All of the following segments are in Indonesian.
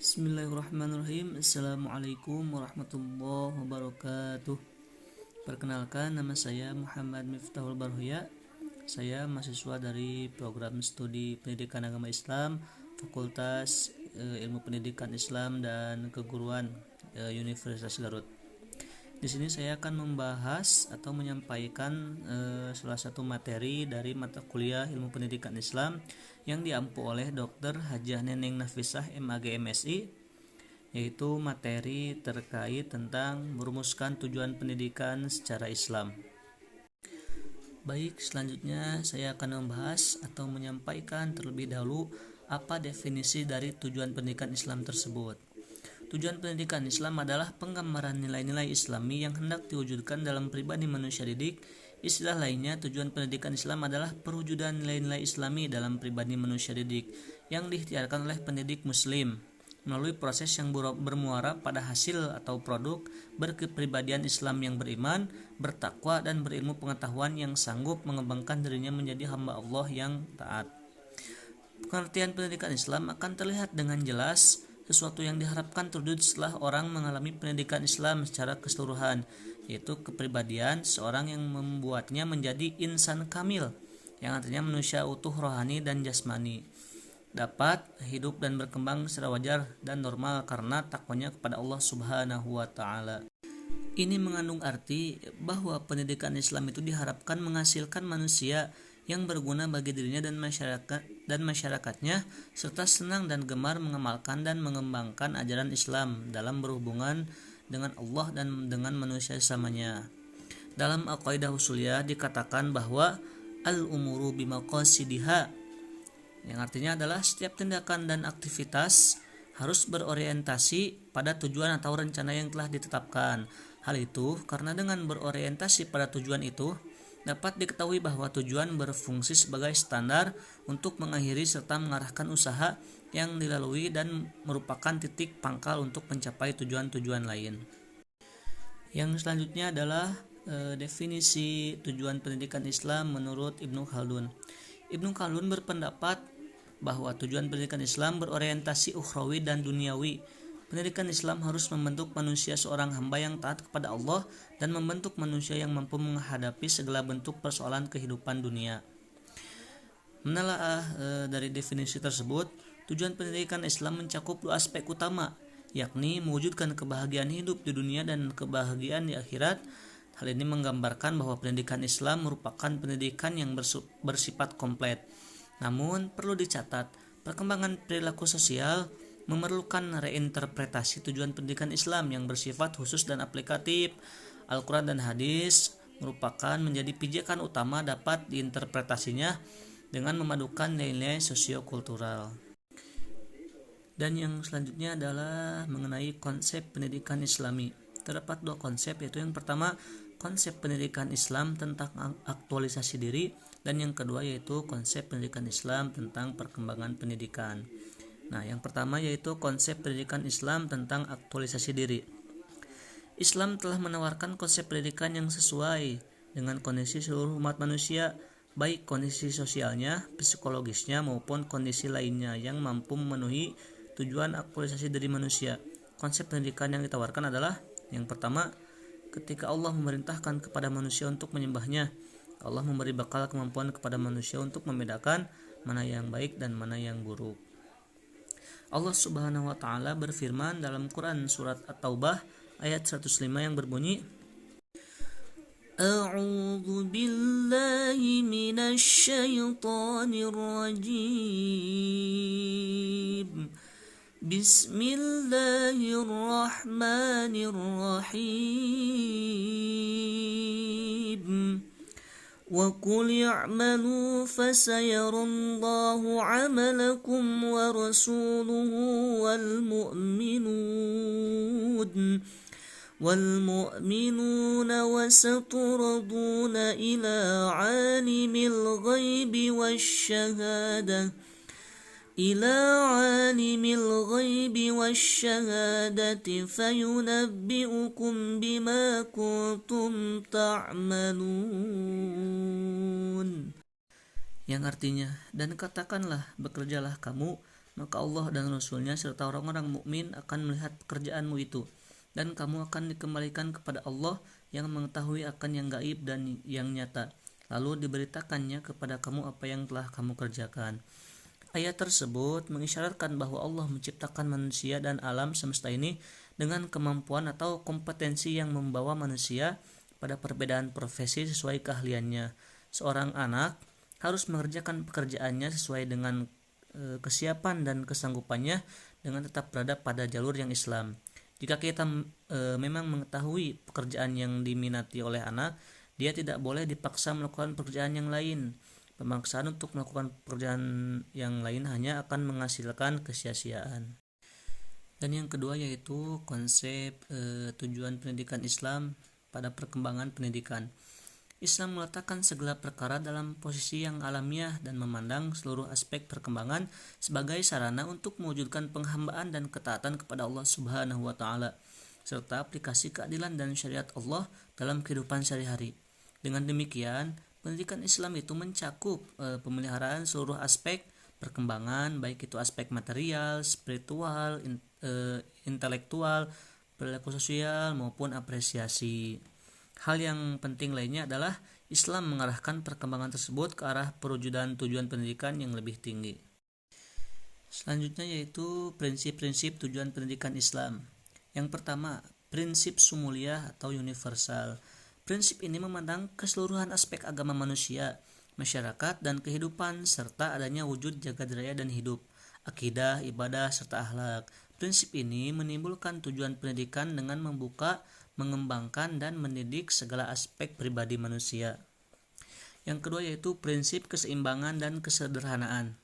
Bismillahirrahmanirrahim. Assalamualaikum warahmatullahi wabarakatuh. Perkenalkan, nama saya Muhammad Miftahul Barhuya. Saya mahasiswa dari program studi Pendidikan Agama Islam, Fakultas Ilmu Pendidikan Islam dan Keguruan Universitas Garut. Di sini saya akan membahas atau menyampaikan salah satu materi dari mata kuliah Ilmu Pendidikan Islam yang diampu oleh Dr. Hajah Neneng Nafisah MAG MSI, yaitu materi terkait tentang merumuskan tujuan pendidikan secara Islam. Baik, selanjutnya saya akan membahas atau menyampaikan terlebih dahulu apa definisi dari tujuan pendidikan Islam tersebut. Tujuan pendidikan Islam adalah penggambaran nilai-nilai Islami yang hendak diwujudkan dalam pribadi manusia didik. Istilah lainnya, tujuan pendidikan Islam adalah perwujudan nilai-nilai Islami dalam pribadi manusia didik yang diikhtiarkan oleh pendidik Muslim melalui proses yang bermuara pada hasil atau produk berkepribadian Islam yang beriman, bertakwa, dan berilmu pengetahuan yang sanggup mengembangkan dirinya menjadi hamba Allah yang taat. Pengertian pendidikan Islam akan terlihat dengan jelas sesuatu yang diharapkan terwujud setelah orang mengalami pendidikan Islam secara keseluruhan, yaitu kepribadian seorang yang membuatnya menjadi insan kamil, yang artinya manusia utuh rohani dan jasmani, dapat hidup dan berkembang secara wajar dan normal karena takwanya kepada Allah Subhanahu wa Ta'ala. Ini mengandung arti bahwa pendidikan Islam itu diharapkan menghasilkan manusia yang berguna bagi dirinya dan masyarakatnya, serta senang dan gemar mengamalkan dan mengembangkan ajaran Islam dalam berhubungan dengan Allah dan dengan manusia sesamanya. Dalam Aqaidah Ushuliyah dikatakan bahwa al-umuru bimaqasidiha, yang artinya adalah setiap tindakan dan aktivitas harus berorientasi pada tujuan atau rencana yang telah ditetapkan. Hal itu karena dengan berorientasi pada tujuan itu dapat diketahui bahwa tujuan berfungsi sebagai standar untuk mengakhiri serta mengarahkan usaha yang dilalui dan merupakan titik pangkal untuk mencapai tujuan-tujuan lain. Yang selanjutnya adalah definisi tujuan pendidikan Islam menurut Ibnu Khaldun. Ibnu Khaldun berpendapat bahwa tujuan pendidikan Islam berorientasi ukhrawi dan duniawi. Pendidikan Islam harus membentuk manusia seorang hamba yang taat kepada Allah dan membentuk manusia yang mampu menghadapi segala bentuk persoalan kehidupan dunia. Menelaah dari definisi tersebut, tujuan pendidikan Islam mencakup dua aspek utama, yakni mewujudkan kebahagiaan hidup di dunia dan kebahagiaan di akhirat. Hal ini menggambarkan bahwa pendidikan Islam merupakan pendidikan yang bersifat komplit. Namun perlu dicatat, perkembangan perilaku sosial memerlukan reinterpretasi tujuan pendidikan Islam yang bersifat khusus dan aplikatif. Al-Quran dan hadis merupakan menjadi pijakan utama dapat diinterpretasinya dengan memadukan nilai-nilai sosiokultural. Dan yang selanjutnya adalah mengenai konsep pendidikan Islami. Terdapat dua konsep, yaitu yang pertama konsep pendidikan Islam tentang aktualisasi diri, dan yang kedua yaitu konsep pendidikan Islam tentang perkembangan pendidikan. Nah, yang pertama yaitu konsep pendidikan Islam tentang aktualisasi diri. Islam telah menawarkan konsep pendidikan yang sesuai dengan kondisi seluruh umat manusia, baik kondisi sosialnya, psikologisnya, maupun kondisi lainnya yang mampu memenuhi tujuan aktualisasi diri manusia. Konsep pendidikan yang ditawarkan adalah yang pertama, ketika Allah memerintahkan kepada manusia untuk menyembahnya, Allah memberi bekal kemampuan kepada manusia untuk membedakan mana yang baik dan mana yang buruk. Allah Subhanahu wa Ta'ala berfirman dalam Quran surat At-Taubah ayat 105 yang berbunyi, A'udzu billahi minasy syaithanir rajim. Bismillahirrahmanirrahim. وَقُلِ اعْمَلُوا فَسَيَرَى اللَّهُ عَمَلَكُمْ وَرَسُولُهُ وَالْمُؤْمِنُونَ وَسَتُرَدُونَ إِلَى عَالِمِ الْغَيْبِ وَالشَّهَادَةِ فَيُنَبِّئُكُم بِمَا كُنتُمْ تَعْمَلُونَ. Yang artinya, dan katakanlah, bekerjalah kamu maka Allah dan Rasul-Nya serta orang-orang mukmin akan melihat pekerjaanmu itu, dan kamu akan dikembalikan kepada Allah yang mengetahui akan yang gaib dan yang nyata, lalu diberitakannya kepada kamu apa yang telah kamu kerjakan. Ayat tersebut mengisyaratkan bahwa Allah menciptakan manusia dan alam semesta ini dengan kemampuan atau kompetensi yang membawa manusia pada perbedaan profesi sesuai keahliannya. Seorang anak harus mengerjakan pekerjaannya sesuai dengan kesiapan dan kesanggupannya dengan tetap berada pada jalur yang Islam. Jika kita memang mengetahui pekerjaan yang diminati oleh anak, dia tidak boleh dipaksa melakukan pekerjaan yang lain. Pemaksaan untuk melakukan pekerjaan yang lain hanya akan menghasilkan kesia-siaan. Dan yang kedua yaitu konsep tujuan pendidikan Islam pada perkembangan pendidikan. Islam meletakkan segala perkara dalam posisi yang alamiah dan memandang seluruh aspek perkembangan sebagai sarana untuk mewujudkan penghambaan dan ketaatan kepada Allah Subhanahu wa taala serta aplikasi keadilan dan syariat Allah dalam kehidupan sehari-hari. Dengan demikian, pendidikan Islam itu mencakup pemeliharaan seluruh aspek perkembangan, baik itu aspek material, spiritual, intelektual, perilaku sosial maupun apresiasi. Hal yang penting lainnya adalah Islam mengarahkan perkembangan tersebut ke arah perwujudan tujuan pendidikan yang lebih tinggi. Selanjutnya yaitu prinsip-prinsip tujuan pendidikan Islam. Yang pertama, prinsip sumuliyah atau universal. Prinsip ini memandang keseluruhan aspek agama manusia, masyarakat, dan kehidupan serta adanya wujud jagat raya dan hidup, akidah, ibadah, serta akhlak. Prinsip ini menimbulkan tujuan pendidikan dengan membuka, mengembangkan, dan mendidik segala aspek pribadi manusia. Yang kedua yaitu prinsip keseimbangan dan kesederhanaan.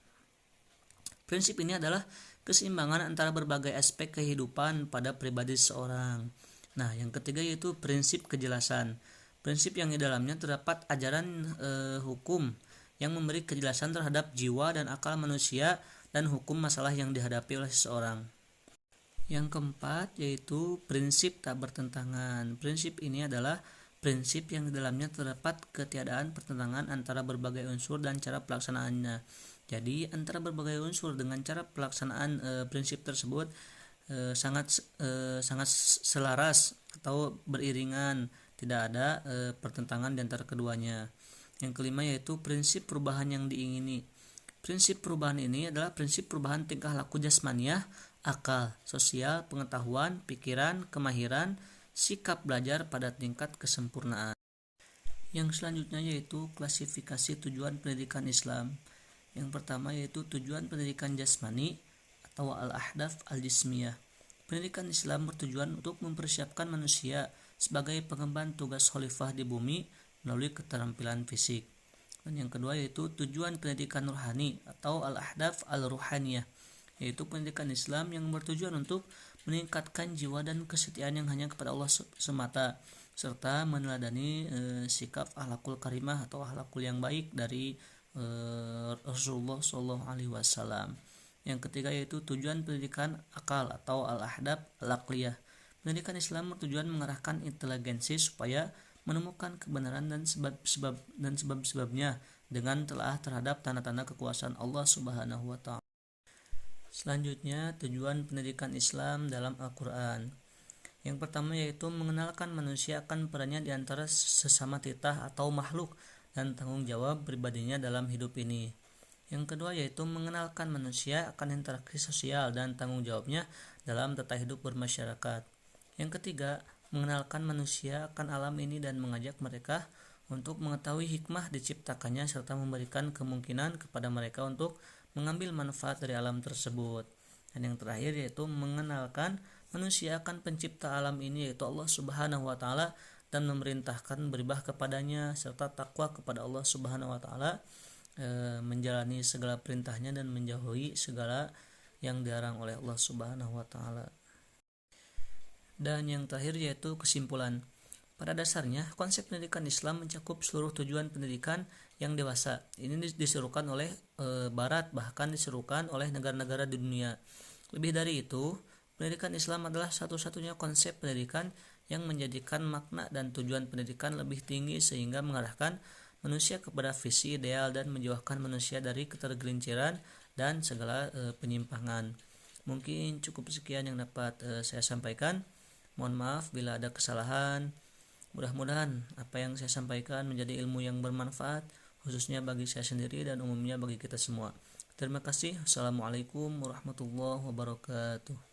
Prinsip ini adalah keseimbangan antara berbagai aspek kehidupan pada pribadi seseorang. Nah, yang ketiga yaitu prinsip kejelasan. Prinsip yang di dalamnya terdapat ajaran hukum yang memberi kejelasan terhadap jiwa dan akal manusia dan hukum masalah yang dihadapi oleh seseorang. Yang keempat yaitu prinsip tak bertentangan. Prinsip ini adalah prinsip yang di dalamnya terdapat ketiadaan pertentangan antara berbagai unsur dan cara pelaksanaannya. Jadi antara berbagai unsur dengan cara pelaksanaan prinsip tersebut sangat selaras atau beriringan, tidak ada pertentangan di antara keduanya. Yang kelima yaitu prinsip perubahan yang diingini. Prinsip perubahan ini adalah prinsip perubahan tingkah laku jasmaniah, akal, sosial, pengetahuan, pikiran, kemahiran, sikap belajar pada tingkat kesempurnaan. Yang selanjutnya yaitu klasifikasi tujuan pendidikan Islam. Yang pertama yaitu tujuan pendidikan jasmani atau al-ahdaf al-jismiyah. Pendidikan Islam bertujuan untuk mempersiapkan manusia sebagai pengemban tugas khalifah di bumi melalui keterampilan fisik. Dan yang kedua yaitu tujuan pendidikan rohani atau al-ahdaf al-ruhaniyah, yaitu pendidikan Islam yang bertujuan untuk meningkatkan jiwa dan kesetiaan yang hanya kepada Allah semata serta meneladani sikap akhlakul karimah atau akhlakul yang baik dari Rasulullah SAW. Yang ketiga yaitu tujuan pendidikan akal atau al-ahdab al-aqliyah. Pendidikan Islam bertujuan mengarahkan inteligensi supaya menemukan kebenaran dan sebab-sebabnya dengan telah terhadap tanda-tanda kekuasaan Allah Subhanahu wa taala. Selanjutnya, tujuan pendidikan Islam dalam Al-Qur'an. Yang pertama yaitu mengenalkan manusia akan perannya di antara sesama titah atau makhluk dan tanggung jawab pribadinya dalam hidup ini. Yang kedua yaitu mengenalkan manusia akan interaksi sosial dan tanggung jawabnya dalam tata hidup bermasyarakat. Yang ketiga, mengenalkan manusia akan alam ini dan mengajak mereka untuk mengetahui hikmah diciptakannya serta memberikan kemungkinan kepada mereka untuk mengambil manfaat dari alam tersebut. Dan yang terakhir yaitu mengenalkan manusia akan pencipta alam ini yaitu Allah Subhanahu wa taala dan memerintahkan beribadah kepadanya serta takwa kepada Allah Subhanahu wa taala, menjalani segala perintahnya dan menjauhi segala yang dilarang oleh Allah Subhanahu wa taala. Dan yang terakhir yaitu kesimpulan. Pada dasarnya, konsep pendidikan Islam mencakup seluruh tujuan pendidikan yang dewasa. Ini diserukan oleh Barat, bahkan diserukan oleh negara-negara di dunia. Lebih dari itu, pendidikan Islam adalah satu-satunya konsep pendidikan yang menjadikan makna dan tujuan pendidikan lebih tinggi sehingga mengarahkan manusia kepada visi ideal dan menjauhkan manusia dari ketergelinciran dan segala penyimpangan. Mungkin cukup sekian yang dapat saya sampaikan. Mohon maaf bila ada kesalahan. Mudah-mudahan apa yang saya sampaikan menjadi ilmu yang bermanfaat, khususnya bagi saya sendiri dan umumnya bagi kita semua. Terima kasih. Assalamualaikum warahmatullahi wabarakatuh.